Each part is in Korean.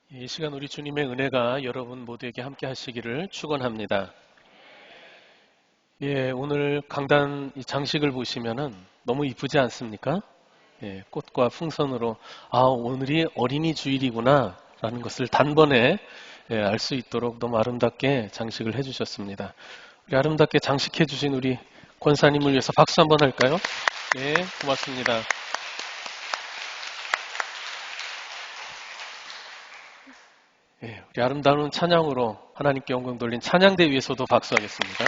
이 시간 우리 주님의 은혜가 여러분 모두에게 함께 하시기를 축원합니다. 오늘 강단 이 장식을 보시면은 너무 이쁘지 않습니까? 꽃과 풍선으로 오늘이 어린이 주일이구나 라는 것을 단번에 알 수 있도록 너무 아름답게 장식을 해주셨습니다. 우리 아름답게 장식해 주신 우리 권사님을 위해서 박수 한번 할까요? 네, 고맙습니다. 우리 아름다운 찬양으로 하나님께 영광 돌린 찬양대 위에서도 박수하겠습니다.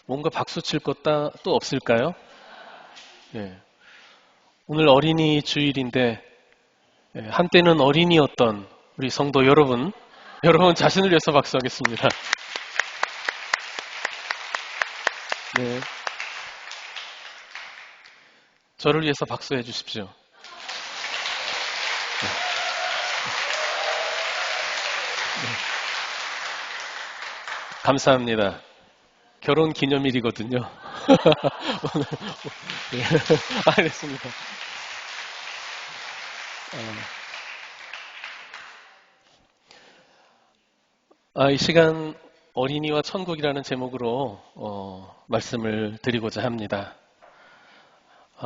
뭔가 박수 칠 것 또 없을까요? 오늘 어린이 주일인데 한때는 어린이였던 우리 성도 여러분 자신을 위해서 박수하겠습니다. 네, 저를 위해서 박수해 주십시오. 감사합니다. 결혼 기념일이거든요. 오늘, 알겠습니다. 이 시간 어린이와 천국이라는 제목으로 말씀을 드리고자 합니다.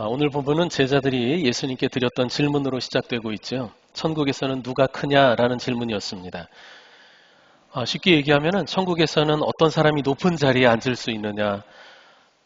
오늘 본문은 제자들이 예수님께 드렸던 질문으로 시작되고 있죠. 천국에서는 누가 크냐라는 질문이었습니다. 쉽게 얘기하면 천국에서는 어떤 사람이 높은 자리에 앉을 수 있느냐,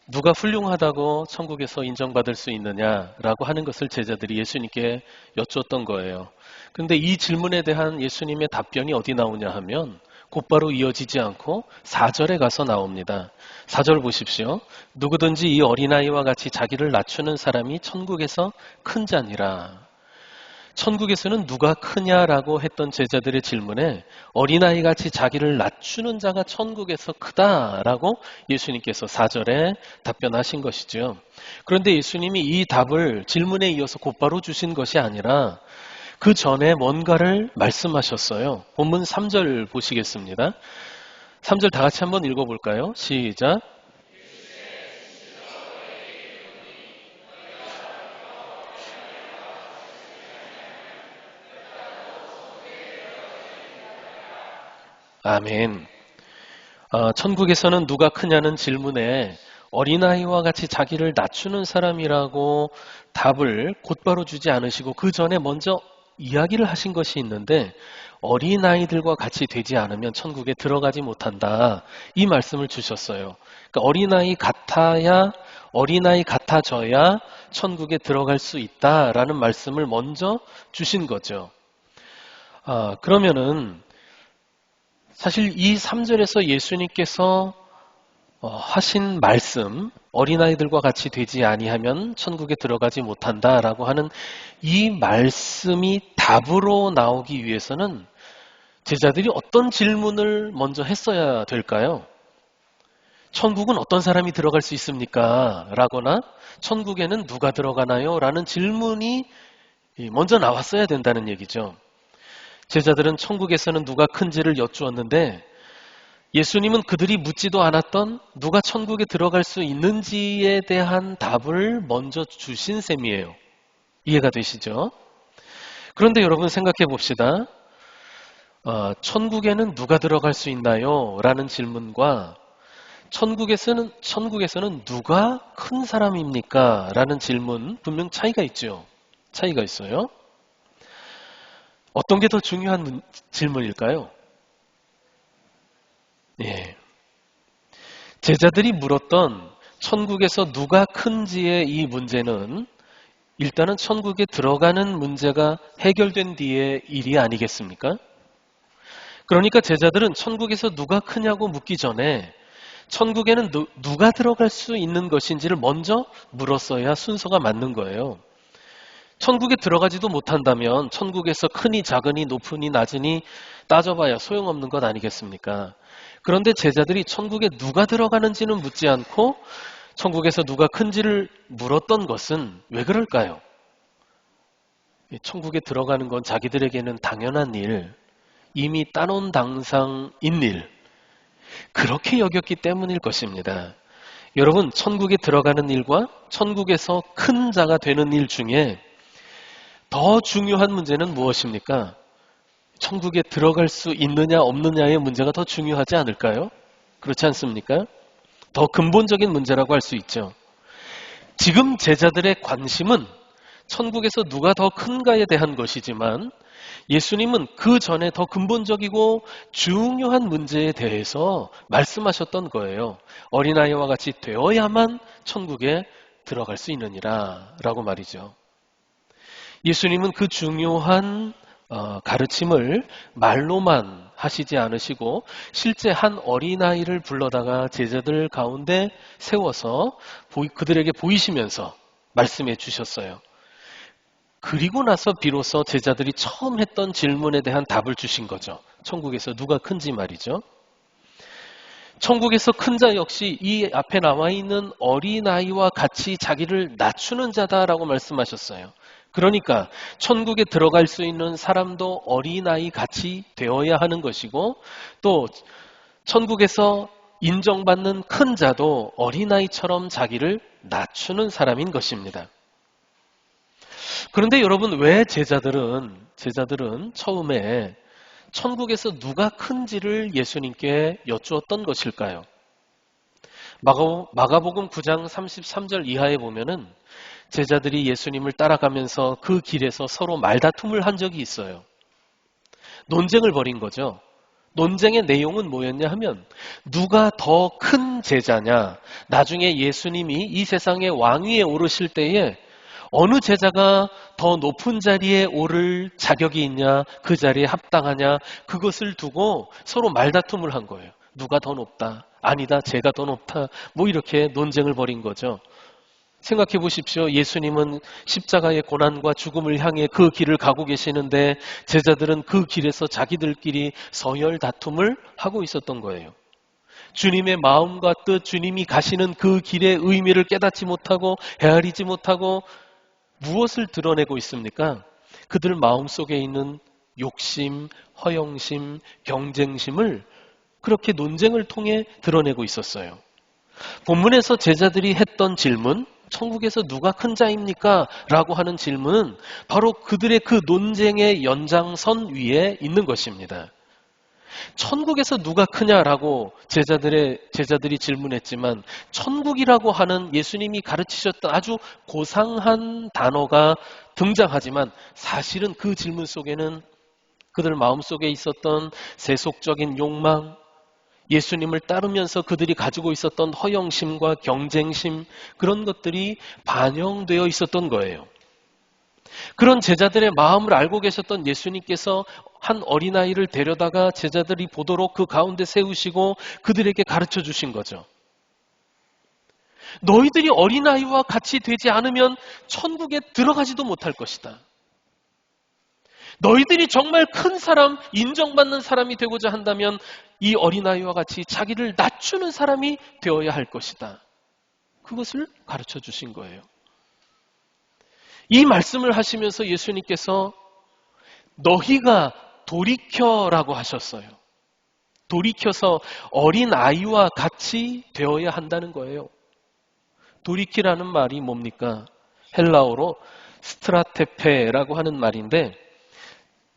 누가 훌륭하다고 천국에서 인정받을 수 있느냐라고 하는 것을 제자들이 예수님께 여쭈었던 거예요. 그런데 이 질문에 대한 예수님의 답변이 어디 나오냐 하면 곧바로 이어지지 않고 4절에 가서 나옵니다. 4절 보십시오. 누구든지 이 어린아이와 같이 자기를 낮추는 사람이 천국에서 큰 자니라. 천국에서는 누가 크냐라고 했던 제자들의 질문에 어린아이같이 자기를 낮추는 자가 천국에서 크다라고 예수님께서 4절에 답변하신 것이죠. 그런데 예수님이 이 답을 질문에 이어서 곧바로 주신 것이 아니라 그 전에 뭔가를 말씀하셨어요. 본문 3절 보시겠습니다. 3절 다 같이 한번 읽어볼까요? 시작. 아멘. 천국에서는 누가 크냐는 질문에 어린아이와 같이 자기를 낮추는 사람이라고 답을 곧바로 주지 않으시고 그 전에 먼저 이야기를 하신 것이 있는데 어린아이들과 같이 되지 않으면 천국에 들어가지 못한다. 이 말씀을 주셨어요. 그러니까 어린아이 같아져야 천국에 들어갈 수 있다라는 말씀을 먼저 주신 거죠. 그러면은 사실 이 3절에서 예수님께서 하신 말씀, 어린아이들과 같이 되지 아니하면 천국에 들어가지 못한다라고 하는 이 말씀이 답으로 나오기 위해서는 제자들이 어떤 질문을 먼저 했어야 될까요? 천국은 어떤 사람이 들어갈 수 있습니까? 라거나 천국에는 누가 들어가나요? 라는 질문이 먼저 나왔어야 된다는 얘기죠. 제자들은 천국에서는 누가 큰지를 여쭈었는데 예수님은 그들이 묻지도 않았던 누가 천국에 들어갈 수 있는지에 대한 답을 먼저 주신 셈이에요. 이해가 되시죠? 그런데 여러분 생각해 봅시다. 천국에는 누가 들어갈 수 있나요? 라는 질문과 천국에서는 누가 큰 사람입니까? 라는 질문 분명 차이가 있죠. 차이가 있어요. 어떤 게 더 중요한 질문일까요? 제자들이 물었던 천국에서 누가 큰지의 이 문제는 일단은 천국에 들어가는 문제가 해결된 뒤의 일이 아니겠습니까? 그러니까 제자들은 천국에서 누가 크냐고 묻기 전에 천국에는 누가 들어갈 수 있는 것인지를 먼저 물었어야 순서가 맞는 거예요. 천국에 들어가지도 못한다면 천국에서 크니 작으니 높으니 낮으니 따져봐야 소용없는 것 아니겠습니까? 그런데 제자들이 천국에 누가 들어가는지는 묻지 않고 천국에서 누가 큰지를 물었던 것은 왜 그럴까요? 천국에 들어가는 건 자기들에게는 당연한 일, 이미 따놓은 당상인 일, 그렇게 여겼기 때문일 것입니다. 여러분, 천국에 들어가는 일과 천국에서 큰 자가 되는 일 중에 더 중요한 문제는 무엇입니까? 천국에 들어갈 수 있느냐 없느냐의 문제가 더 중요하지 않을까요? 그렇지 않습니까? 더 근본적인 문제라고 할 수 있죠. 지금 제자들의 관심은 천국에서 누가 더 큰가에 대한 것이지만 예수님은 그 전에 더 근본적이고 중요한 문제에 대해서 말씀하셨던 거예요. 어린아이와 같이 되어야만 천국에 들어갈 수 있느니라 라고 말이죠. 예수님은 그 중요한 가르침을 말로만 하시지 않으시고 실제 한 어린아이를 불러다가 제자들 가운데 세워서 그들에게 보이시면서 말씀해 주셨어요. 그리고 나서 비로소 제자들이 처음 했던 질문에 대한 답을 주신 거죠. 천국에서 누가 큰지 말이죠. 천국에서 큰 자 역시 이 앞에 나와 있는 어린아이와 같이 자기를 낮추는 자다라고 말씀하셨어요. 그러니까 천국에 들어갈 수 있는 사람도 어린아이 같이 되어야 하는 것이고 또 천국에서 인정받는 큰 자도 어린아이처럼 자기를 낮추는 사람인 것입니다. 그런데 여러분, 왜 제자들은 처음에 천국에서 누가 큰지를 예수님께 여쭈었던 것일까요? 마가복음 9장 33절 이하에 보면은 제자들이 예수님을 따라가면서 그 길에서 서로 말다툼을 한 적이 있어요. 논쟁을 벌인 거죠. 논쟁의 내용은 뭐였냐 하면 누가 더 큰 제자냐, 나중에 예수님이 이 세상의 왕위에 오르실 때에 어느 제자가 더 높은 자리에 오를 자격이 있냐, 그 자리에 합당하냐, 그것을 두고 서로 말다툼을 한 거예요. 누가 더 높다, 아니다, 제가 더 높다, 뭐 이렇게 논쟁을 벌인 거죠. 생각해 보십시오. 예수님은 십자가의 고난과 죽음을 향해 그 길을 가고 계시는데 제자들은 그 길에서 자기들끼리 서열 다툼을 하고 있었던 거예요. 주님의 마음과 뜻, 주님이 가시는 그 길의 의미를 깨닫지 못하고 헤아리지 못하고 무엇을 드러내고 있습니까? 그들 마음속에 있는 욕심, 허영심, 경쟁심을 그렇게 논쟁을 통해 드러내고 있었어요. 본문에서 제자들이 했던 질문, 천국에서 누가 큰 자입니까? 라고 하는 질문은 바로 그들의 그 논쟁의 연장선 위에 있는 것입니다. 천국에서 누가 크냐라고 제자들이 질문했지만 천국이라고 하는 예수님이 가르치셨던 아주 고상한 단어가 등장하지만 사실은 그 질문 속에는 그들 마음속에 있었던 세속적인 욕망, 예수님을 따르면서 그들이 가지고 있었던 허영심과 경쟁심, 그런 것들이 반영되어 있었던 거예요. 그런 제자들의 마음을 알고 계셨던 예수님께서 한 어린아이를 데려다가 제자들이 보도록 그 가운데 세우시고 그들에게 가르쳐 주신 거죠. 너희들이 어린아이와 같이 되지 않으면 천국에 들어가지도 못할 것이다. 너희들이 정말 큰 사람, 인정받는 사람이 되고자 한다면 이 어린아이와 같이 자기를 낮추는 사람이 되어야 할 것이다. 그것을 가르쳐 주신 거예요. 이 말씀을 하시면서 예수님께서 너희가 돌이켜라고 하셨어요. 돌이켜서 어린아이와 같이 되어야 한다는 거예요. 돌이키라는 말이 뭡니까? 헬라어로 스트라테페라고 하는 말인데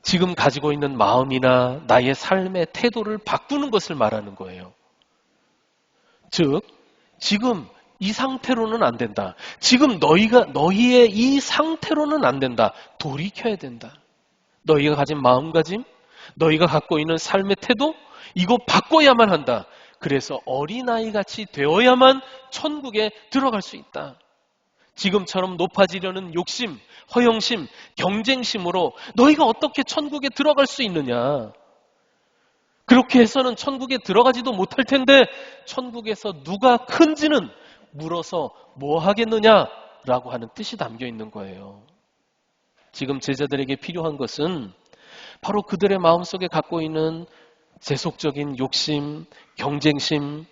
지금 가지고 있는 마음이나 나의 삶의 태도를 바꾸는 것을 말하는 거예요. 즉, 지금 이 상태로는 안 된다. 지금 너희의 이 상태로는 안 된다. 돌이켜야 된다. 너희가 가진 마음가짐, 너희가 갖고 있는 삶의 태도, 이거 바꿔야만 한다. 그래서 어린아이 같이 되어야만 천국에 들어갈 수 있다. 지금처럼 높아지려는 욕심, 허영심, 경쟁심으로 너희가 어떻게 천국에 들어갈 수 있느냐. 그렇게 해서는 천국에 들어가지도 못할 텐데 천국에서 누가 큰지는 물어서 뭐 하겠느냐라고 하는 뜻이 담겨 있는 거예요. 지금 제자들에게 필요한 것은 바로 그들의 마음속에 갖고 있는 세속적인 욕심, 경쟁심,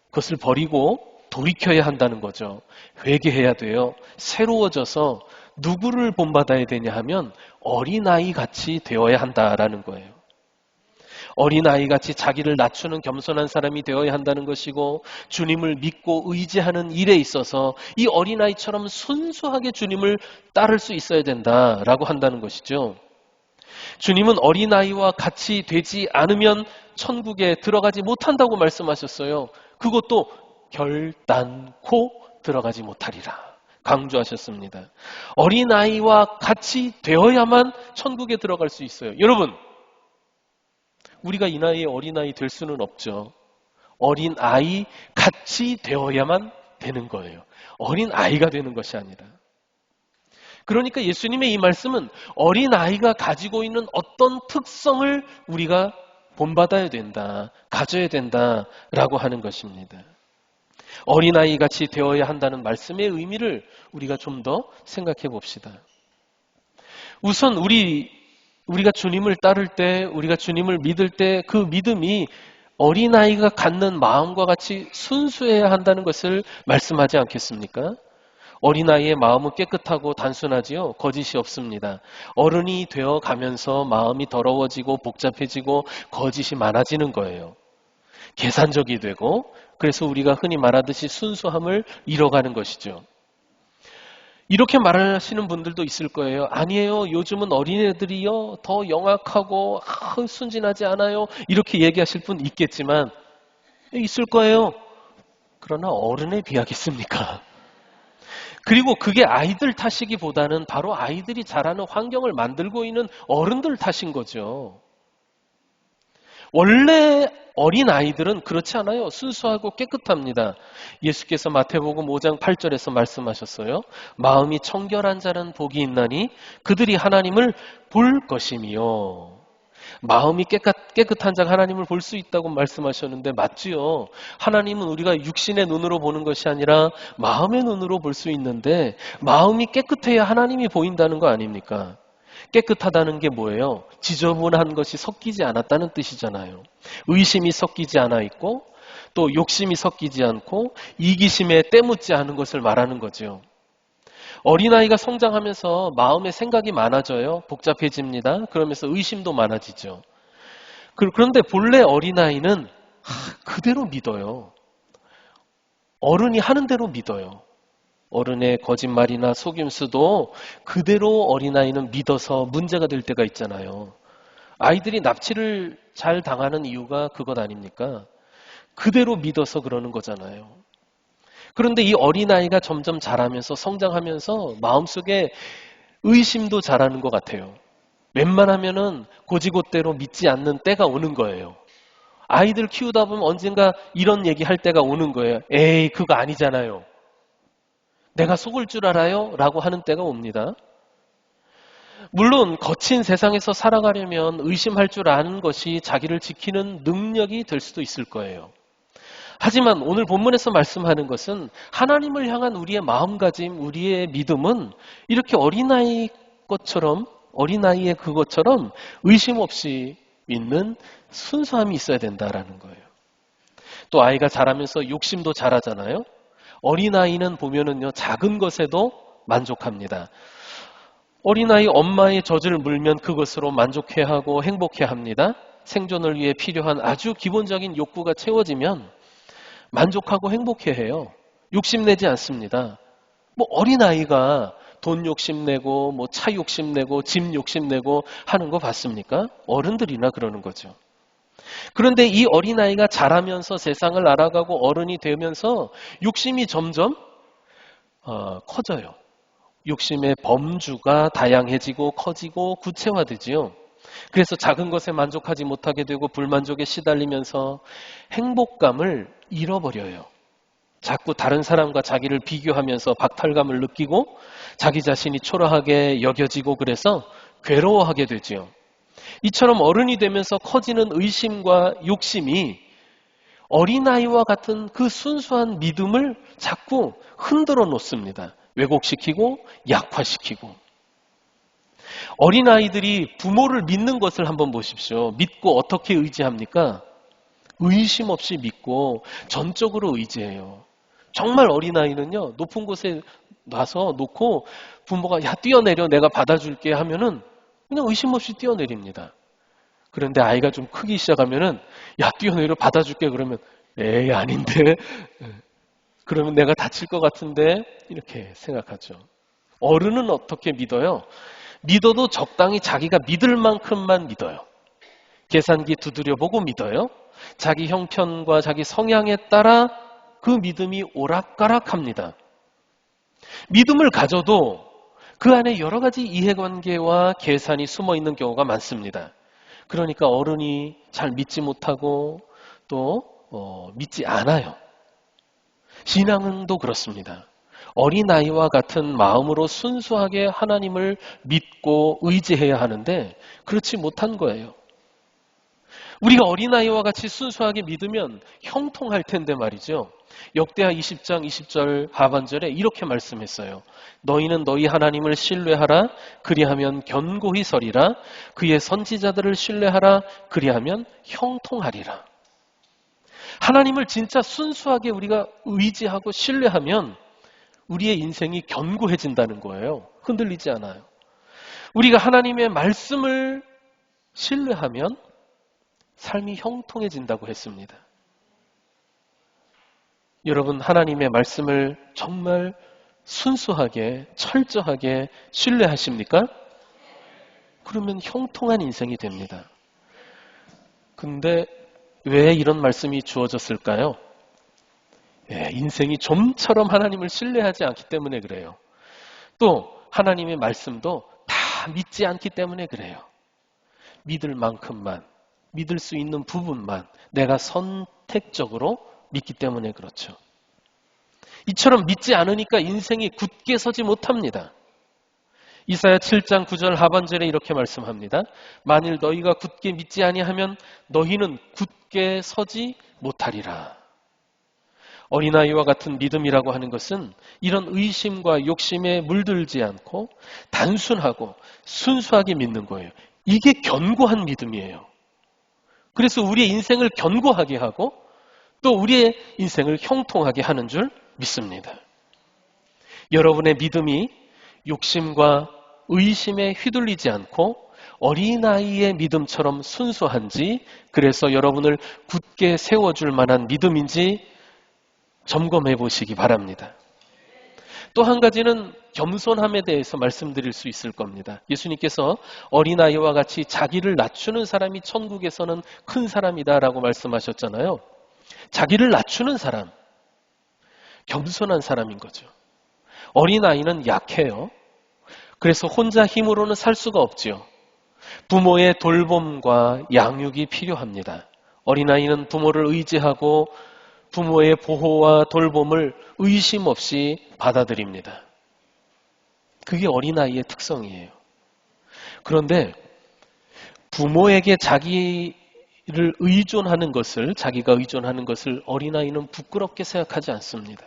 그것을 버리고 돌이켜야 한다는 거죠. 회개해야 돼요. 새로워져서 누구를 본받아야 되냐 하면 어린아이 같이 되어야 한다라는 거예요. 어린아이같이 자기를 낮추는 겸손한 사람이 되어야 한다는 것이고, 주님을 믿고 의지하는 일에 있어서 이 어린아이처럼 순수하게 주님을 따를 수 있어야 된다라고 한다는 것이죠. 주님은 어린아이와 같이 되지 않으면 천국에 들어가지 못한다고 말씀하셨어요. 그것도 결단코 들어가지 못하리라 강조하셨습니다. 어린아이와 같이 되어야만 천국에 들어갈 수 있어요. 여러분, 우리가 이 나이에 어린아이 될 수는 없죠. 어린아이 같이 되어야만 되는 거예요. 어린아이가 되는 것이 아니라. 그러니까 예수님의 이 말씀은 어린아이가 가지고 있는 어떤 특성을 우리가 본받아야 된다, 가져야 된다라고 하는 것입니다. 어린아이 같이 되어야 한다는 말씀의 의미를 우리가 좀 더 생각해 봅시다. 우선 우리가 주님을 따를 때, 우리가 주님을 믿을 때 그 믿음이 어린아이가 갖는 마음과 같이 순수해야 한다는 것을 말씀하지 않겠습니까? 어린아이의 마음은 깨끗하고 단순하지요. 거짓이 없습니다. 어른이 되어 가면서 마음이 더러워지고 복잡해지고 거짓이 많아지는 거예요. 계산적이 되고, 그래서 우리가 흔히 말하듯이 순수함을 잃어가는 것이죠. 이렇게 말하시는 분들도 있을 거예요. 아니에요. 요즘은 어린애들이요 더 영악하고 순진하지 않아요. 이렇게 얘기하실 분 있겠지만 있을 거예요. 그러나 어른에 비하겠습니까? 그리고 그게 아이들 탓이기보다는 바로 아이들이 자라는 환경을 만들고 있는 어른들 탓인 거죠. 원래 어린아이들은 그렇지 않아요. 순수하고 깨끗합니다. 예수께서 마태복음 5장 8절에서 말씀하셨어요. 마음이 청결한 자는 복이 있나니 그들이 하나님을 볼 것이며. 마음이 깨끗한 자가 하나님을 볼 수 있다고 말씀하셨는데 맞지요. 하나님은 우리가 육신의 눈으로 보는 것이 아니라 마음의 눈으로 볼 수 있는데, 마음이 깨끗해야 하나님이 보인다는 거 아닙니까? 깨끗하다는 게 뭐예요? 지저분한 것이 섞이지 않았다는 뜻이잖아요. 의심이 섞이지 않아 있고, 또 욕심이 섞이지 않고, 이기심에 때묻지 않은 것을 말하는 거죠. 어린아이가 성장하면서 마음의 생각이 많아져요. 복잡해집니다. 그러면서 의심도 많아지죠. 그런데 본래 어린아이는 그대로 믿어요. 어른이 하는 대로 믿어요. 어른의 거짓말이나 속임수도 그대로 어린아이는 믿어서 문제가 될 때가 있잖아요. 아이들이 납치를 잘 당하는 이유가 그것 아닙니까? 그대로 믿어서 그러는 거잖아요. 그런데 이 어린아이가 점점 자라면서 성장하면서 마음속에 의심도 자라는 것 같아요. 웬만하면은 고지고대로 믿지 않는 때가 오는 거예요. 아이들 키우다 보면 언젠가 이런 얘기 할 때가 오는 거예요. 에이, 그거 아니잖아요. 내가 속을 줄 알아요? 라고 하는 때가 옵니다. 물론 거친 세상에서 살아가려면 의심할 줄 아는 것이 자기를 지키는 능력이 될 수도 있을 거예요. 하지만 오늘 본문에서 말씀하는 것은 하나님을 향한 우리의 마음가짐, 우리의 믿음은 이렇게 어린아이의 그것처럼 의심 없이 믿는 순수함이 있어야 된다라는 거예요. 또 아이가 자라면서 욕심도 자라잖아요. 어린아이는 보면은요, 작은 것에도 만족합니다. 어린아이 엄마의 젖을 물면 그것으로 만족해 하고 행복해 합니다. 생존을 위해 필요한 아주 기본적인 욕구가 채워지면 만족하고 행복해 해요. 욕심내지 않습니다. 어린아이가 돈 욕심내고 차 욕심내고 집 욕심내고 하는 거 봤습니까? 어른들이나 그러는 거죠. 그런데 이 어린아이가 자라면서 세상을 알아가고 어른이 되면서 욕심이 점점 커져요. 욕심의 범주가 다양해지고 커지고 구체화되지요. 그래서 작은 것에 만족하지 못하게 되고 불만족에 시달리면서 행복감을 잃어버려요. 자꾸 다른 사람과 자기를 비교하면서 박탈감을 느끼고 자기 자신이 초라하게 여겨지고 그래서 괴로워하게 되지요. 이처럼 어른이 되면서 커지는 의심과 욕심이 어린아이와 같은 그 순수한 믿음을 자꾸 흔들어 놓습니다. 왜곡시키고 약화시키고. 어린아이들이 부모를 믿는 것을 한번 보십시오. 믿고 어떻게 의지합니까? 의심 없이 믿고 전적으로 의지해요. 정말 어린아이는요, 높은 곳에 놔서 놓고 부모가 야 뛰어내려 내가 받아줄게 하면은 그냥 의심 없이 뛰어내립니다. 그런데 아이가 좀 크기 시작하면은 야, 뛰어내려 받아줄게 그러면 에이 아닌데 그러면 내가 다칠 것 같은데 이렇게 생각하죠. 어른은 어떻게 믿어요? 믿어도 적당히 자기가 믿을 만큼만 믿어요. 계산기 두드려보고 믿어요. 자기 형편과 자기 성향에 따라 그 믿음이 오락가락합니다. 믿음을 가져도 그 안에 여러 가지 이해관계와 계산이 숨어 있는 경우가 많습니다. 그러니까 어른이 잘 믿지 못하고 또 믿지 않아요. 신앙도 그렇습니다. 어린아이와 같은 마음으로 순수하게 하나님을 믿고 의지해야 하는데 그렇지 못한 거예요. 우리가 어린아이와 같이 순수하게 믿으면 형통할 텐데 말이죠. 역대하 20장 20절 하반절에 이렇게 말씀했어요. 너희는 너희 하나님을 신뢰하라. 그리하면 견고히 서리라. 그의 선지자들을 신뢰하라. 그리하면 형통하리라. 하나님을 진짜 순수하게 우리가 의지하고 신뢰하면 우리의 인생이 견고해진다는 거예요. 흔들리지 않아요. 우리가 하나님의 말씀을 신뢰하면 삶이 형통해진다고 했습니다. 여러분, 하나님의 말씀을 정말 순수하게, 철저하게 신뢰하십니까? 그러면 형통한 인생이 됩니다. 근데 왜 이런 말씀이 주어졌을까요? 인생이 좀처럼 하나님을 신뢰하지 않기 때문에 그래요. 또 하나님의 말씀도 다 믿지 않기 때문에 그래요. 믿을 만큼만, 믿을 수 있는 부분만 내가 선택적으로 믿기 때문에 그렇죠. 이처럼 믿지 않으니까 인생이 굳게 서지 못합니다. 이사야 7장 9절 하반절에 이렇게 말씀합니다. 만일 너희가 굳게 믿지 아니하면 너희는 굳게 서지 못하리라. 어린아이와 같은 믿음이라고 하는 것은 이런 의심과 욕심에 물들지 않고 단순하고 순수하게 믿는 거예요. 이게 견고한 믿음이에요. 그래서 우리의 인생을 견고하게 하고 또 우리의 인생을 형통하게 하는 줄 믿습니다. 여러분의 믿음이 욕심과 의심에 휘둘리지 않고 어린아이의 믿음처럼 순수한지, 그래서 여러분을 굳게 세워줄 만한 믿음인지 점검해 보시기 바랍니다. 또 한 가지는 겸손함에 대해서 말씀드릴 수 있을 겁니다. 예수님께서 어린아이와 같이 자기를 낮추는 사람이 천국에서는 큰 사람이다라고 말씀하셨잖아요. 자기를 낮추는 사람, 겸손한 사람인 거죠. 어린아이는 약해요. 그래서 혼자 힘으로는 살 수가 없지요. 부모의 돌봄과 양육이 필요합니다. 어린아이는 부모를 의지하고 부모의 보호와 돌봄을 의심 없이 받아들입니다. 그게 어린아이의 특성이에요. 그런데 부모에게 자기를 의존하는 것을, 자기가 의존하는 것을 어린아이는 부끄럽게 생각하지 않습니다.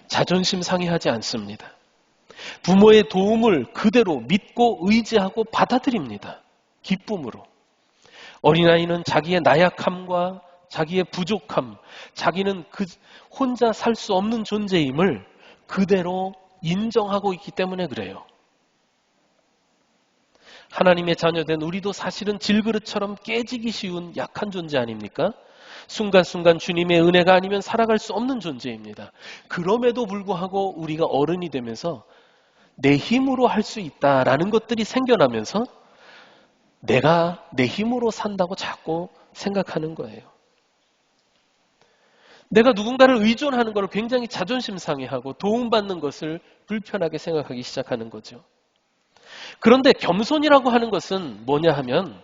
자존심 상해하지 않습니다. 부모의 도움을 그대로 믿고 의지하고 받아들입니다. 기쁨으로. 어린아이는 자기의 나약함과 자기의 부족함, 자기는 혼자 살 수 없는 존재임을 그대로 인정하고 있기 때문에 그래요. 하나님의 자녀된 우리도 사실은 질그릇처럼 깨지기 쉬운 약한 존재 아닙니까? 순간순간 주님의 은혜가 아니면 살아갈 수 없는 존재입니다. 그럼에도 불구하고 우리가 어른이 되면서 내 힘으로 할 수 있다라는 것들이 생겨나면서 내가 내 힘으로 산다고 자꾸 생각하는 거예요. 내가 누군가를 의존하는 것을 굉장히 자존심 상해하고 도움받는 것을 불편하게 생각하기 시작하는 거죠. 그런데 겸손이라고 하는 것은 뭐냐 하면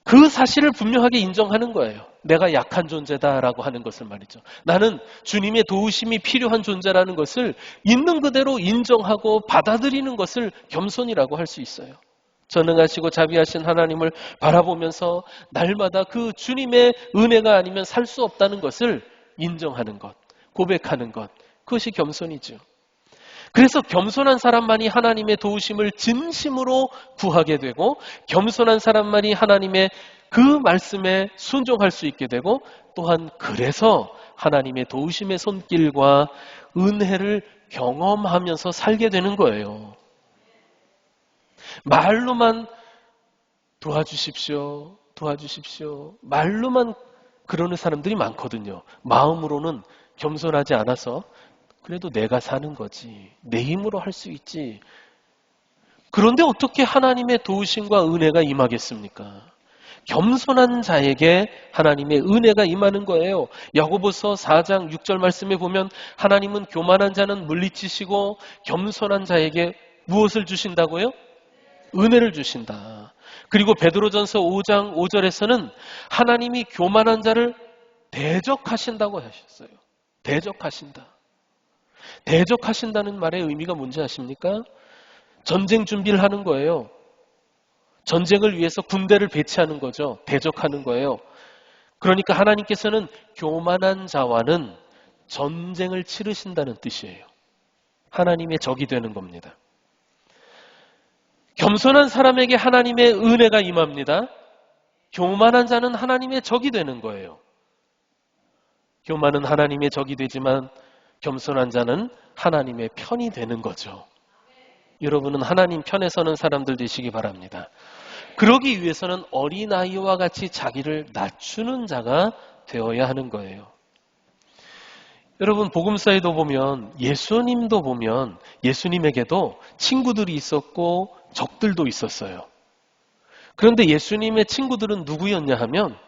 그 사실을 분명하게 인정하는 거예요. 내가 약한 존재다라고 하는 것을 말이죠. 나는 주님의 도우심이 필요한 존재라는 것을 있는 그대로 인정하고 받아들이는 것을 겸손이라고 할 수 있어요. 전능하시고 자비하신 하나님을 바라보면서 날마다 그 주님의 은혜가 아니면 살 수 없다는 것을 인정하는 것, 고백하는 것, 그것이 겸손이죠. 그래서 겸손한 사람만이 하나님의 도우심을 진심으로 구하게 되고 겸손한 사람만이 하나님의 그 말씀에 순종할 수 있게 되고 또한 그래서 하나님의 도우심의 손길과 은혜를 경험하면서 살게 되는 거예요. 말로만 도와주십시오, 도와주십시오. 말로만 그러는 사람들이 많거든요. 마음으로는 겸손하지 않아서 그래도 내가 사는 거지, 내 힘으로 할 수 있지. 그런데 어떻게 하나님의 도우심과 은혜가 임하겠습니까? 겸손한 자에게 하나님의 은혜가 임하는 거예요. 야고보서 4장 6절 말씀에 보면 하나님은 교만한 자는 물리치시고 겸손한 자에게 무엇을 주신다고요? 은혜를 주신다. 그리고 베드로전서 5장 5절에서는 하나님이 교만한 자를 대적하신다고 하셨어요. 대적하신다. 대적하신다는 말의 의미가 뭔지 아십니까? 전쟁 준비를 하는 거예요. 전쟁을 위해서 군대를 배치하는 거죠. 대적하는 거예요. 그러니까 하나님께서는 교만한 자와는 전쟁을 치르신다는 뜻이에요. 하나님의 적이 되는 겁니다. 겸손한 사람에게 하나님의 은혜가 임합니다. 교만한 자는 하나님의 적이 되는 거예요. 교만은 하나님의 적이 되지만 겸손한 자는 하나님의 편이 되는 거죠. 여러분은 하나님 편에 서는 사람들 되시기 바랍니다. 그러기 위해서는 어린아이와 같이 자기를 낮추는 자가 되어야 하는 거예요. 여러분, 복음서에도 보면, 예수님도 보면 예수님에게도 친구들이 있었고 적들도 있었어요. 그런데 예수님의 친구들은 누구였냐 하면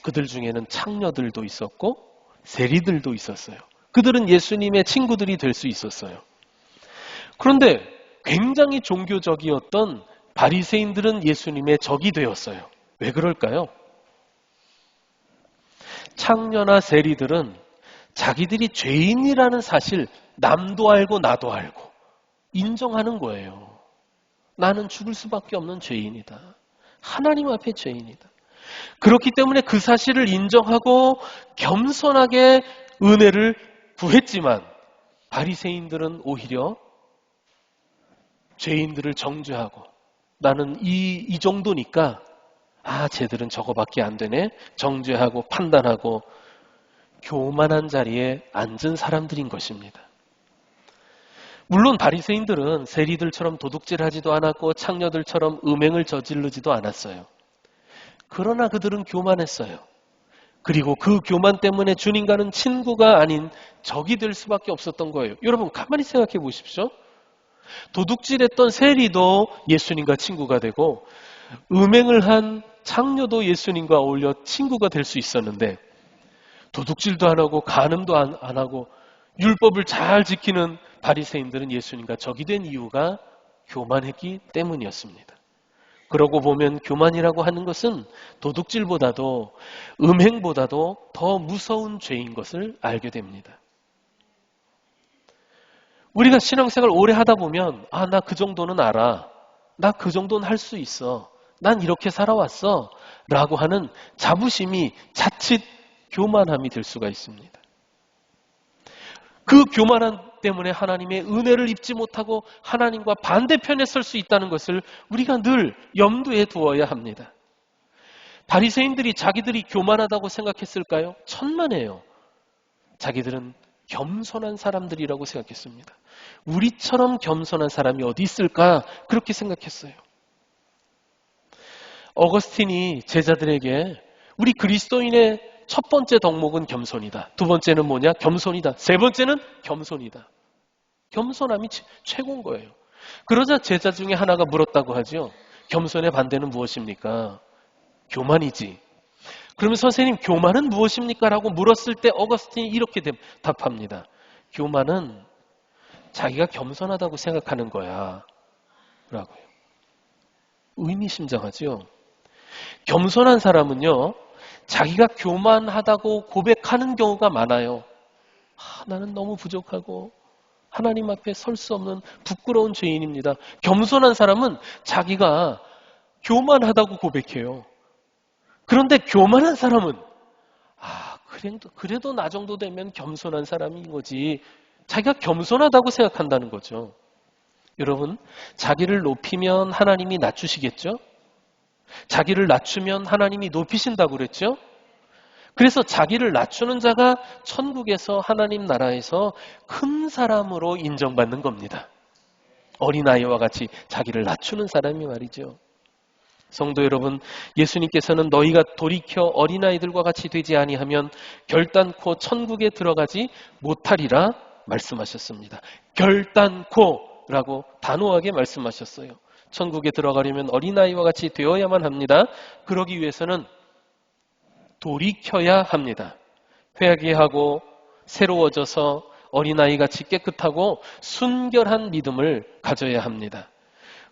그들 중에는 창녀들도 있었고 세리들도 있었어요. 그들은 예수님의 친구들이 될 수 있었어요. 그런데 굉장히 종교적이었던 바리새인들은 예수님의 적이 되었어요. 왜 그럴까요? 창녀나 세리들은 자기들이 죄인이라는 사실 남도 알고 나도 알고 인정하는 거예요. 나는 죽을 수밖에 없는 죄인이다. 하나님 앞에 죄인이다. 그렇기 때문에 그 사실을 인정하고 겸손하게 은혜를 구했지만 바리새인들은 오히려 죄인들을 정죄하고 나는 이 정도니까 쟤들은 저거밖에 안 되네. 정죄하고 판단하고 교만한 자리에 앉은 사람들인 것입니다. 물론 바리새인들은 세리들처럼 도둑질하지도 않았고 창녀들처럼 음행을 저지르지도 않았어요. 그러나 그들은 교만했어요. 그리고 그 교만 때문에 주님과는 친구가 아닌 적이 될 수밖에 없었던 거예요. 여러분 가만히 생각해 보십시오. 도둑질했던 세리도 예수님과 친구가 되고 음행을 한 창녀도 예수님과 어울려 친구가 될 수 있었는데 도둑질도 안 하고 간음도 안 하고 율법을 잘 지키는 바리새인들은 예수님과 적이 된 이유가 교만했기 때문이었습니다. 그러고 보면 교만이라고 하는 것은 도둑질보다도 음행보다도 더 무서운 죄인 것을 알게 됩니다. 우리가 신앙생활 오래 하다 보면 나 그 정도는 알아. 나 그 정도는 할 수 있어. 난 이렇게 살아왔어. 라고 하는 자부심이 자칫 교만함이 될 수가 있습니다. 그 교만함 때문에 하나님의 은혜를 입지 못하고 하나님과 반대편에 설 수 있다는 것을 우리가 늘 염두에 두어야 합니다. 바리새인들이 자기들이 교만하다고 생각했을까요? 천만에요. 자기들은 겸손한 사람들이라고 생각했습니다. 우리처럼 겸손한 사람이 어디 있을까? 그렇게 생각했어요. 어거스틴이 제자들에게 우리 그리스도인의 첫 번째 덕목은 겸손이다. 두 번째는 뭐냐? 겸손이다. 세 번째는 겸손이다. 겸손함이 최고인 거예요. 그러자 제자 중에 하나가 물었다고 하죠. 겸손의 반대는 무엇입니까? 교만이지. 그러면 선생님 교만은 무엇입니까? 라고 물었을 때 어거스틴이 이렇게 답합니다. 교만은 자기가 겸손하다고 생각하는 거야 라고요. 의미심장하죠. 겸손한 사람은요 자기가 교만하다고 고백하는 경우가 많아요. 나는 너무 부족하고 하나님 앞에 설 수 없는 부끄러운 죄인입니다. 겸손한 사람은 자기가 교만하다고 고백해요. 그런데 교만한 사람은 그래도 나 정도 되면 겸손한 사람인 거지. 자기가 겸손하다고 생각한다는 거죠. 여러분, 자기를 높이면 하나님이 낮추시겠죠? 자기를 낮추면 하나님이 높이신다고 그랬죠? 그래서 자기를 낮추는 자가 천국에서 하나님 나라에서 큰 사람으로 인정받는 겁니다. 어린아이와 같이 자기를 낮추는 사람이 말이죠. 성도 여러분, 예수님께서는 너희가 돌이켜 어린아이들과 같이 되지 아니하면 결단코 천국에 들어가지 못하리라 말씀하셨습니다. 결단코라고 단호하게 말씀하셨어요. 천국에 들어가려면 어린아이와 같이 되어야만 합니다. 그러기 위해서는 돌이켜야 합니다. 회개하고 새로워져서 어린아이같이 깨끗하고 순결한 믿음을 가져야 합니다.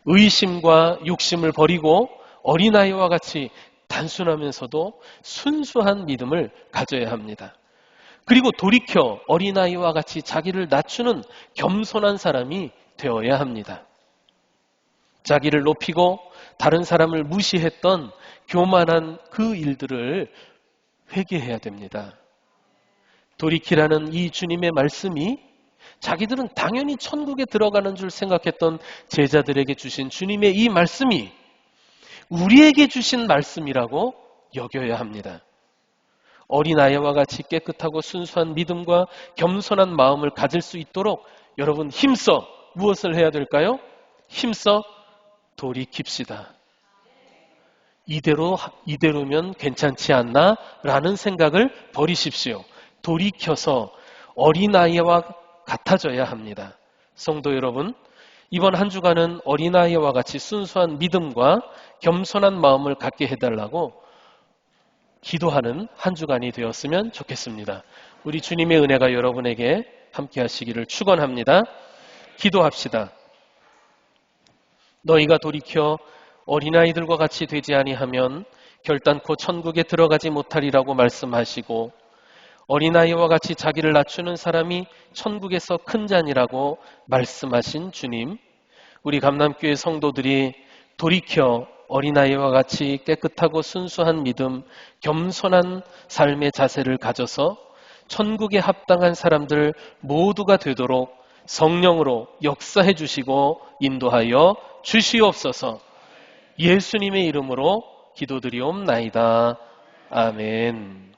의심과 욕심을 버리고 어린아이와 같이 단순하면서도 순수한 믿음을 가져야 합니다. 그리고 돌이켜 어린아이와 같이 자기를 낮추는 겸손한 사람이 되어야 합니다. 자기를 높이고 다른 사람을 무시했던 교만한 그 일들을 회개해야 됩니다. 돌이키라는 이 주님의 말씀이 자기들은 당연히 천국에 들어가는 줄 생각했던 제자들에게 주신 주님의 이 말씀이 우리에게 주신 말씀이라고 여겨야 합니다. 어린아이와 같이 깨끗하고 순수한 믿음과 겸손한 마음을 가질 수 있도록 여러분 힘써 무엇을 해야 될까요? 힘써 돌이킵시다. 이대로면 괜찮지 않나? 라는 생각을 버리십시오. 돌이켜서 어린아이와 같아져야 합니다. 성도 여러분, 이번 한 주간은 어린아이와 같이 순수한 믿음과 겸손한 마음을 갖게 해달라고 기도하는 한 주간이 되었으면 좋겠습니다. 우리 주님의 은혜가 여러분에게 함께 하시기를 축원합니다. 기도합시다. 너희가 돌이켜 어린아이들과 같이 되지 아니하면 결단코 천국에 들어가지 못하리라고 말씀하시고 어린아이와 같이 자기를 낮추는 사람이 천국에서 큰 잔이라고 말씀하신 주님, 우리 감남교회 성도들이 돌이켜 어린아이와 같이 깨끗하고 순수한 믿음, 겸손한 삶의 자세를 가져서 천국에 합당한 사람들 모두가 되도록 성령으로 역사해 주시고 인도하여 주시옵소서. 예수님의 이름으로 기도드리옵나이다. 아멘.